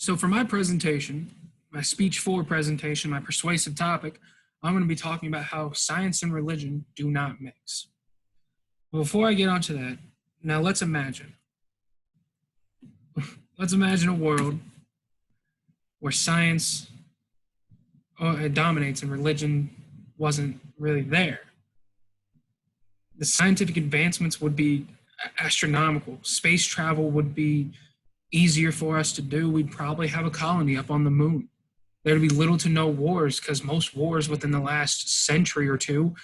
So for my presentation, my speech for presentation, my persuasive topic, I'm going to be talking about how science and religion do not mix. Before I get onto that, now let's imagine. Let's imagine a world where science dominates and religion wasn't really there. The scientific advancements would be astronomical. Space travel would be easier for us to do. We'd probably have a colony up on the moon. There'd be little to no wars because most wars within the last century or two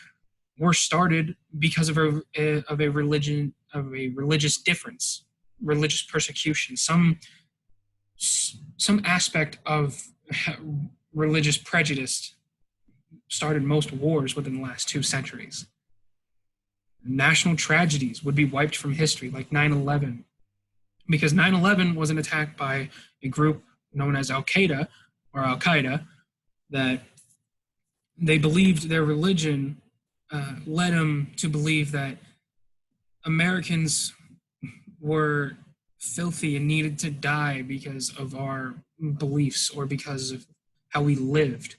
were started because of a religious difference, religious persecution, some aspect of religious prejudice started most wars within the last 2 centuries. National tragedies would be wiped from history, like 9/11, because 9/11 was an attack by a group known as Al-Qaeda or Al-Qaeda that they believed their religion led them to believe that Americans were filthy and needed to die because of our beliefs or because of how we lived.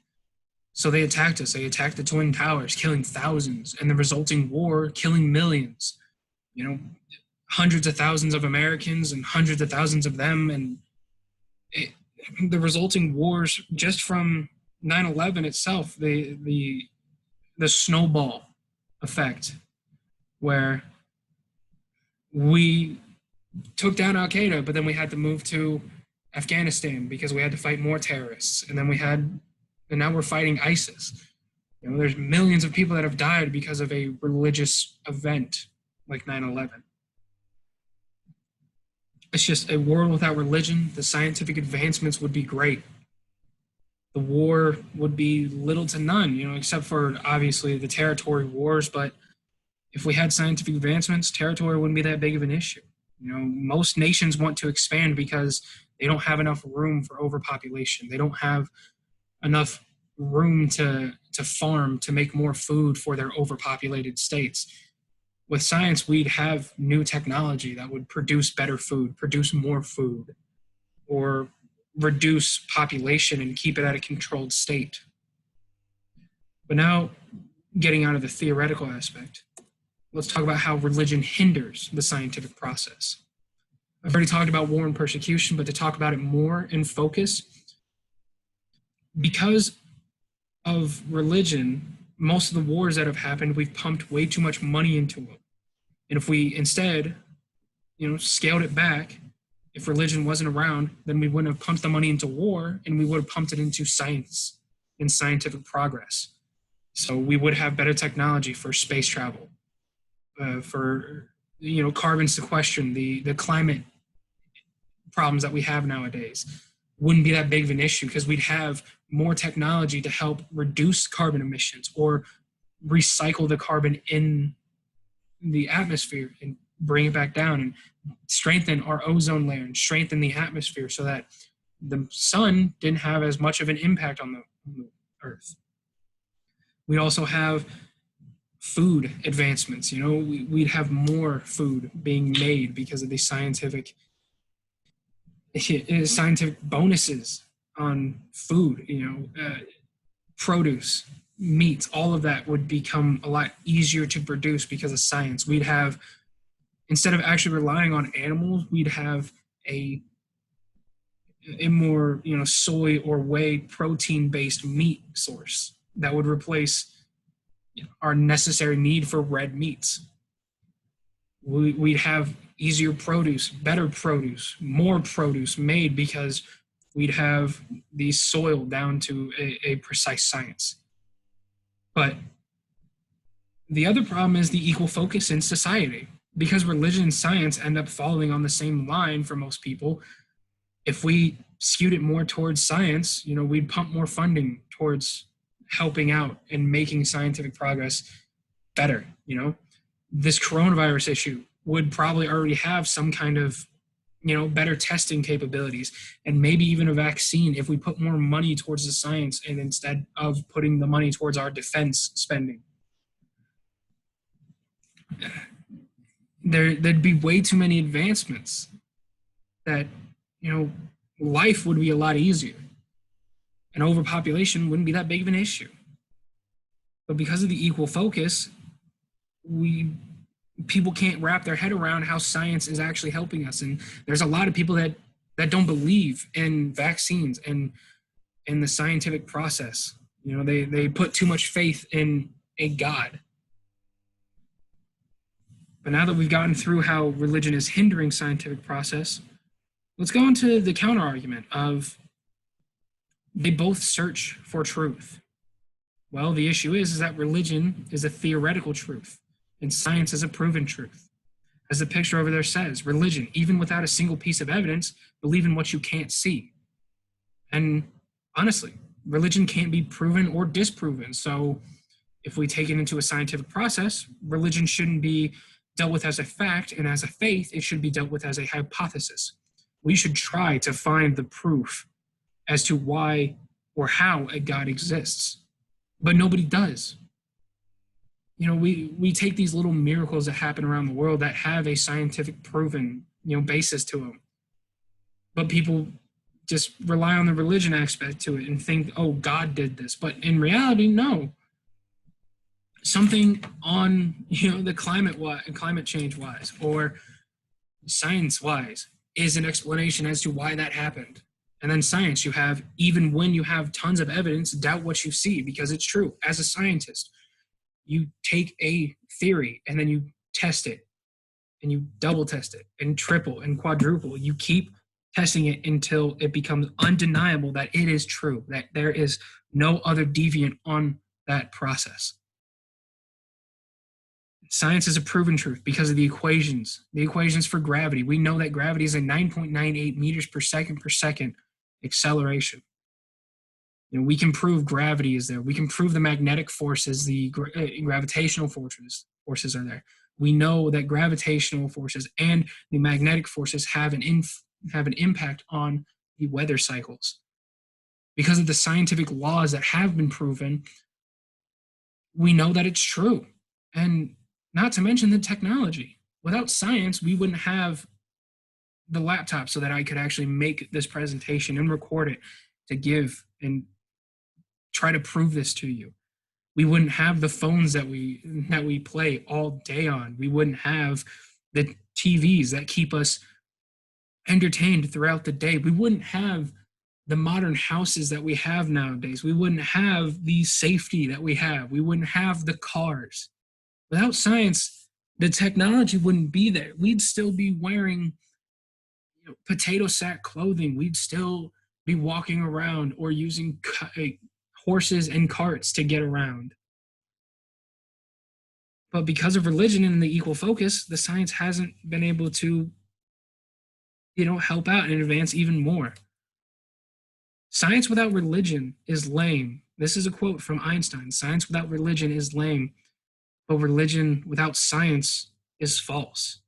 So they attacked us. They attacked the Twin Towers, killing thousands, and the resulting war killing millions. You know, hundreds of thousands of Americans and hundreds of thousands of them. And the resulting wars just from 9/11 itself, the snowball effect, where we took down Al-Qaeda, but then we had to move to Afghanistan because we had to fight more terrorists. And now we're fighting ISIS. You know, there's millions of people that have died because of a religious event like 9/11. It's just a world without religion. The scientific advancements would be great. The war would be little to none, except for obviously the territory wars. But if we had scientific advancements, territory wouldn't be that big of an issue. Most nations want to expand because they don't have enough room for overpopulation. They don't have enough room to farm to make more food for their overpopulated states. With science, we'd have new technology that would produce better food, produce more food, or reduce population and keep it at a controlled state. But now, getting out of the theoretical aspect, let's talk about how religion hinders the scientific process. I've already talked about war and persecution, but to talk about it more in focus, because of religion, most of the wars that have happened, we've pumped way too much money into them. And if we instead, scaled it back, if religion wasn't around, then we wouldn't have pumped the money into war, and we would have pumped it into science and scientific progress. So we would have better technology for space travel, for carbon sequestration, the climate problems that we have nowadays wouldn't be that big of an issue because we'd have more technology to help reduce carbon emissions or recycle the carbon in the atmosphere and bring it back down and strengthen our ozone layer and strengthen the atmosphere so that the sun didn't have as much of an impact on the earth. We'd also have food advancements. We'd have more food being made because of these scientific bonuses on food, produce, meats, all of that would become a lot easier to produce because of science. We'd have, instead of actually relying on animals, we'd have a more, soy or whey protein-based meat source that would replace our necessary need for red meats. We'd have easier produce, better produce, more produce made because we'd have the soil down to a precise science. But the other problem is the equal focus in society. Because religion and science end up following on the same line for most people, if we skewed it more towards science, we'd pump more funding towards helping out and making scientific progress better. This coronavirus issue would probably already have some kind of, better testing capabilities and maybe even a vaccine if we put more money towards the science and instead of putting the money towards our defense spending. There'd be way too many advancements that, life would be a lot easier, and overpopulation wouldn't be that big of an issue. But because of the equal focus, we people can't wrap their head around how science is actually helping us. And there's a lot of people that don't believe in vaccines and in the scientific process. You know, they put too much faith in a God. But now that we've gotten through how religion is hindering scientific process, let's go into the counter argument of they both search for truth. Well, the issue is that religion is a theoretical truth and science is a proven truth. As the picture over there says, religion, even without a single piece of evidence, believe in what you can't see. And honestly, religion can't be proven or disproven. So if we take it into a scientific process, religion shouldn't be dealt with as a fact, and as a faith, it should be dealt with as a hypothesis. We should try to find the proof as to why or how a God exists, but nobody does. You know, we take these little miracles that happen around the world that have a scientific proven, basis to them, but people just rely on the religion aspect to it and think, oh, God did this. But in reality, no. Something on, the climate change wise or science wise is an explanation as to why that happened. And then science, you have, even when you have tons of evidence, doubt what you see because it's true. As a scientist, you take a theory and then you test it and you double test it and triple and quadruple. You keep testing it until it becomes undeniable that it is true, that there is no other deviant on that process. Science is a proven truth because of the equations for gravity. We know that gravity is a 9.98 meters per second acceleration. We can prove gravity is there. We can prove the magnetic forces, the gravitational forces are there. We know that gravitational forces and the magnetic forces have an impact on the weather cycles. Because of the scientific laws that have been proven, we know that it's true. And not to mention the technology. Without science, we wouldn't have the laptop so that I could actually make this presentation and record it to give and try to prove this to you. We wouldn't have the phones that we play all day on. We wouldn't have the TVs that keep us entertained throughout the day. We wouldn't have the modern houses that we have nowadays. We wouldn't have the safety that we have. We wouldn't have the cars. Without science, the technology wouldn't be there. We'd still be wearing potato sack clothing. We'd still be walking around or using horses and carts to get around. But because of religion and the equal focus, the science hasn't been able to, help out and advance even more. Science without religion is lame. This is a quote from Einstein. Science without religion is lame. But religion without science is false.